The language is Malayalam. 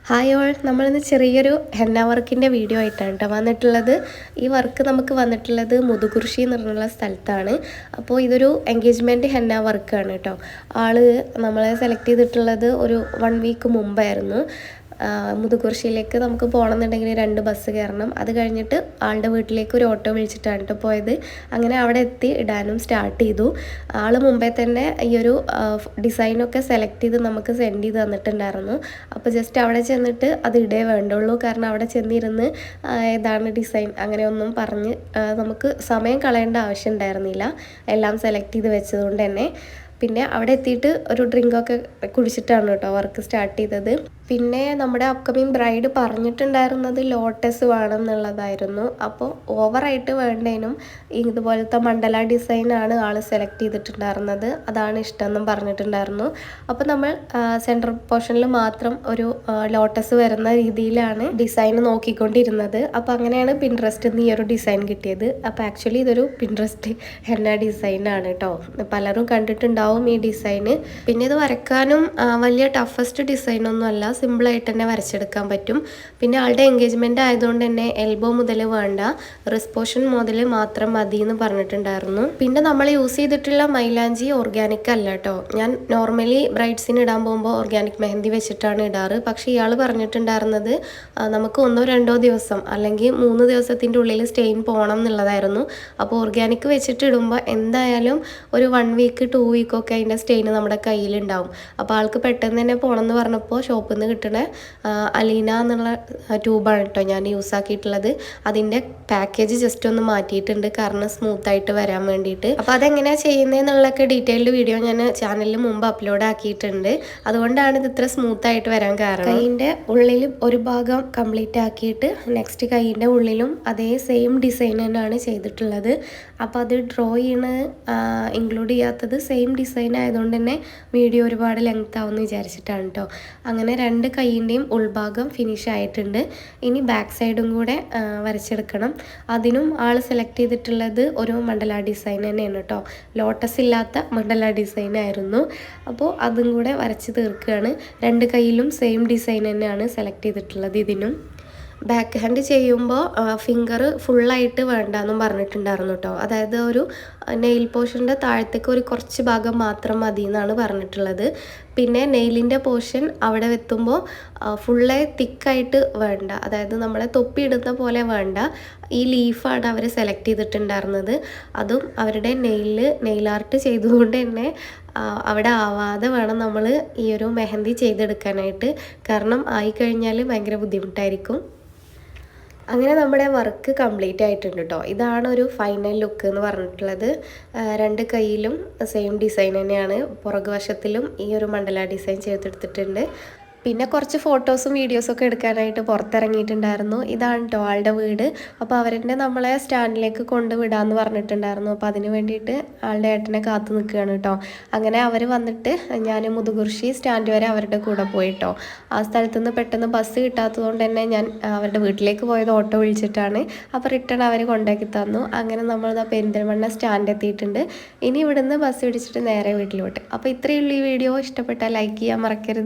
ഹായ് ഓൾ, നമ്മളിന്ന് ചെറിയൊരു ഹെന്ന വർക്കിൻ്റെ വീഡിയോ ആയിട്ടാണ് കേട്ടോ വന്നിട്ടുള്ളത്. ഈ വർക്ക് നമുക്ക് വന്നിട്ടുള്ളത് മുതുകുർശി എന്ന് പറഞ്ഞുള്ള സ്ഥലത്താണ്. അപ്പോൾ ഇതൊരു എൻഗേജ്മെൻറ്റ് ഹെന്ന വർക്കാണ് കേട്ടോ. ആള് നമ്മളെ സെലക്ട് ചെയ്തിട്ടുള്ളത് ഒരു 1 വീക്ക് മുമ്പായിരുന്നു. മുതുകുർശിയിലേക്ക് നമുക്ക് പോകണമെന്നുണ്ടെങ്കിൽ 2 ബസ് കയറണം. അത് കഴിഞ്ഞിട്ട് ആളുടെ വീട്ടിലേക്ക് ഒരു ഓട്ടോ വിളിച്ചിട്ടാണ് കേട്ടോ പോയത്. അങ്ങനെ അവിടെ എത്തി ഇടാനും സ്റ്റാർട്ട് ചെയ്തു. ആൾ മുമ്പേ തന്നെ ഈ ഒരു ഡിസൈനൊക്കെ സെലക്ട് ചെയ്ത് നമുക്ക് സെൻഡ് ചെയ്ത് തന്നിട്ടുണ്ടായിരുന്നു. അപ്പോൾ ജസ്റ്റ് അവിടെ ചെന്നിട്ട് അത് ഇടേ വേണ്ടുള്ളൂ. കാരണം അവിടെ ചെന്നിരുന്ന് ഏതാണ് ഡിസൈൻ അങ്ങനെയൊന്നും പറഞ്ഞ് നമുക്ക് സമയം കളയേണ്ട ആവശ്യം ഉണ്ടായിരുന്നില്ല. എല്ലാം സെലക്ട് ചെയ്ത് വെച്ചതുകൊണ്ട് തന്നെ. പിന്നെ അവിടെ എത്തിയിട്ട് ഒരു ഡ്രിങ്കൊക്കെ കുടിച്ചിട്ടാണ് കേട്ടോ വർക്ക് സ്റ്റാർട്ട് ചെയ്തത്. പിന്നെ നമ്മുടെ അപ്കമിങ് ബ്രൈഡ് പറഞ്ഞിട്ടുണ്ടായിരുന്നത് ലോട്ടസ് വേണം എന്നുള്ളതായിരുന്നു. അപ്പോൾ ഓവറായിട്ട് വേണ്ടേനും ഇതുപോലത്തെ മണ്ഡല ഡിസൈനാണ് ആൾ സെലക്ട് ചെയ്തിട്ടുണ്ടായിരുന്നത്. അതാണ് ഇഷ്ടമെന്നും പറഞ്ഞിട്ടുണ്ടായിരുന്നു. അപ്പോൾ നമ്മൾ സെൻട്രൽ പോർഷനിൽ മാത്രം ഒരു ലോട്ടസ് വരുന്ന രീതിയിലാണ് ഡിസൈൻ നോക്കിക്കൊണ്ടിരുന്നത്. അപ്പോൾ അങ്ങനെയാണ് പിൻട്രസ്റ്റിൽ നിന്ന് ഈ ഒരു ഡിസൈൻ കിട്ടിയത്. അപ്പോൾ ആക്ച്വലി ഇതൊരു പിൻട്രസ്റ്റ് ഹെന്ന ഡിസൈനാണ് കേട്ടോ. പലരും കണ്ടിട്ടുണ്ടാവും ഈ ഡിസൈന്. പിന്നെ ഇത് വരക്കാനും വലിയ ടഫസ്റ്റ് ഡിസൈനൊന്നും അല്ല, സിമ്പിളായിട്ട് തന്നെ വരച്ചെടുക്കാൻ പറ്റും. പിന്നെ ആളുടെ എൻഗേജ്മെൻറ്റ് ആയതുകൊണ്ട് തന്നെ എൽബോ മുതൽ വേണ്ട, റിസ്റ്റ് പോർഷൻ മുതൽ മാത്രം മതി എന്ന് പറഞ്ഞിട്ടുണ്ടായിരുന്നു. പിന്നെ നമ്മൾ യൂസ് ചെയ്തിട്ടുള്ള മൈലാഞ്ചി ഓർഗാനിക് അല്ല കേട്ടോ. ഞാൻ നോർമലി ബ്രൈഡ്സിന് ഇടാൻ പോകുമ്പോൾ ഓർഗാനിക് മെഹന്തി വെച്ചിട്ടാണ് ഇടാറ്. പക്ഷേ ഇയാൾ പറഞ്ഞിട്ടുണ്ടായിരുന്നത് നമുക്ക് 1-2 ദിവസം അല്ലെങ്കിൽ 3 ദിവസത്തിൻ്റെ ഉള്ളിൽ സ്റ്റെയിൻ പോകണം എന്നുള്ളതായിരുന്നു. അപ്പോൾ ഓർഗാനിക് വെച്ചിട്ട് ഇടുമ്പോൾ എന്തായാലും ഒരു 1 വീക്ക് 2 വീക്കൊക്കെ അതിൻ്റെ സ്റ്റെയിൻ നമ്മുടെ കയ്യിലുണ്ടാവും. അപ്പോൾ ആൾക്ക് പെട്ടെന്ന് തന്നെ പോകണം എന്ന് പറഞ്ഞപ്പോൾ ഷോപ്പിൽ നിന്ന് കിട്ടണ അലീന എന്നുള്ള ട്യൂബാണ് കേട്ടോ ഞാൻ യൂസ് ആക്കിയിട്ടുള്ളത്. അതിൻ്റെ പാക്കേജ് ജസ്റ്റ് ഒന്ന് മാറ്റിയിട്ടുണ്ട്, കാരണം സ്മൂത്തായിട്ട് വരാൻ വേണ്ടിയിട്ട്. അപ്പോൾ അതെങ്ങനെയാണ് ചെയ്യുന്നതെന്നുള്ളൊക്കെ ഡീറ്റെയിൽഡ് വീഡിയോ ഞാൻ ചാനലിൽ മുമ്പ് അപ്ലോഡ് ആക്കിയിട്ടുണ്ട്. അതുകൊണ്ടാണ് ഇത് ഇത്ര സ്മൂത്തായിട്ട് വരാൻ കാരണം. കൈയിൻ്റെ ഉള്ളിൽ ഒരു ഭാഗം കംപ്ലീറ്റ് ആക്കിയിട്ട് നെക്സ്റ്റ് കൈയിൻ്റെ ഉള്ളിലും അതേ സെയിം ഡിസൈൻ തന്നെയാണ് ചെയ്തിട്ടുള്ളത്. അപ്പോൾ അത് ഡ്രോ ചെയ്യണ ഇൻക്ലൂഡ് ചെയ്യാത്തത് സെയിം ഡിസൈൻ ആയതുകൊണ്ട് തന്നെ വീഡിയോ ഒരുപാട് ലെങ്ത് ആവുമെന്ന് വിചാരിച്ചിട്ടാണ് കേട്ടോ. അങ്ങനെ 2 കൈയിൻ്റെയും ഉൾഭാഗം ഫിനിഷ് ആയിട്ടുണ്ട്. ഇനി ബാക്ക് സൈഡും കൂടെ വരച്ചെടുക്കണം. അതിനും ആൾ സെലക്ട് ചെയ്തിട്ടുള്ളത് ഒരു മണ്ഡല ഡിസൈൻ തന്നെയാണ് കേട്ടോ. ലോട്ടസ് ഇല്ലാത്ത മണ്ഡല ഡിസൈൻ ആയിരുന്നു. അപ്പോൾ അതും കൂടെ വരച്ച് തീർക്കുകയാണ്. 2 കൈയിലും സെയിം ഡിസൈൻ തന്നെയാണ് സെലക്ട് ചെയ്തിട്ടുള്ളത്. ഇതിനും ബാക്ക് ഹാൻഡ് ചെയ്യുമ്പോൾ ഫിംഗർ ഫുള്ളായിട്ട് വേണ്ടെന്നും പറഞ്ഞിട്ടുണ്ടായിരുന്നു കേട്ടോ. അതായത് ഒരു നെയിൽ പോർഷൻ്റെ താഴത്തേക്ക് ഒരു കുറച്ച് ഭാഗം മാത്രം മതി എന്നാണ് പറഞ്ഞിട്ടുള്ളത്. പിന്നെ നെയിലിൻ്റെ പോർഷൻ അവിടെ എത്തുമ്പോൾ ഫുള്ളേ തിക്കായിട്ട് വേണ്ട, അതായത് നമ്മളെ തൊപ്പിയിടുന്ന പോലെ വേണ്ട. ഈ ലീഫാണ് അവർ സെലക്ട് ചെയ്തിട്ടുണ്ടായിരുന്നത്. അതും അവരുടെ നെയിൽ ആർട്ട് ചെയ്തുകൊണ്ട് തന്നെ അവിടെ ആവാതെ വേണം നമ്മൾ ഈ ഒരു മെഹന്തി ചെയ്തെടുക്കാനായിട്ട്. കാരണം ആയിക്കഴിഞ്ഞാൽ ഭയങ്കര ബുദ്ധിമുട്ടായിരിക്കും. അങ്ങനെ നമ്മുടെ വർക്ക് കംപ്ലീറ്റ് ആയിട്ടുണ്ട് കേട്ടോ. ഇതാണ് ഒരു ഫൈനൽ ലുക്ക് എന്ന് പറഞ്ഞിട്ടുള്ളത്. 2 കൈയിലും സെയിം ഡിസൈൻ തന്നെയാണ്. പുറകുവശത്തിലും ഈ ഒരു മണ്ഡല ഡിസൈൻ ചെയ്തെടുത്തിട്ടുണ്ട്. പിന്നെ കുറച്ച് ഫോട്ടോസും വീഡിയോസൊക്കെ എടുക്കാനായിട്ട് പുറത്തിറങ്ങിയിട്ടുണ്ടായിരുന്നു. ഇതാണ് കേട്ടോ ആളുടെ വീട്. അപ്പോൾ അവരെന്നെ നമ്മളെ സ്റ്റാൻഡിലേക്ക് കൊണ്ടുവിടാമെന്ന് പറഞ്ഞിട്ടുണ്ടായിരുന്നു. അപ്പോൾ അതിന് വേണ്ടിയിട്ട് ആളുടെ ഏട്ടനെ കാത്തു നിൽക്കുകയാണ് കേട്ടോ. അങ്ങനെ അവർ വന്നിട്ട് ഞാൻ മുതുകുർശി സ്റ്റാൻഡ് വരെ അവരുടെ കൂടെ പോയിട്ടോ. ആ സ്ഥലത്തു നിന്ന് പെട്ടെന്ന് ബസ് കിട്ടാത്തതുകൊണ്ട് തന്നെ ഞാൻ അവരുടെ വീട്ടിലേക്ക് പോയത് ഓട്ടോ വിളിച്ചിട്ടാണ്. അപ്പോൾ റിട്ടേൺ അവർ കൊണ്ടാക്കി തന്നു. അങ്ങനെ നമ്മൾ പെരിന്തൽമണ്ണ സ്റ്റാൻഡ് എത്തിയിട്ടുണ്ട്. ഇനി ഇവിടുന്ന് ബസ് പിടിച്ചിട്ട് നേരെ വീട്ടിലോട്ട്. അപ്പോൾ ഇത്രയേ ഉള്ളൂ ഈ വീഡിയോ. ഇഷ്ടപ്പെട്ടാൽ ലൈക്ക് ചെയ്യാൻ മറക്കരുത്.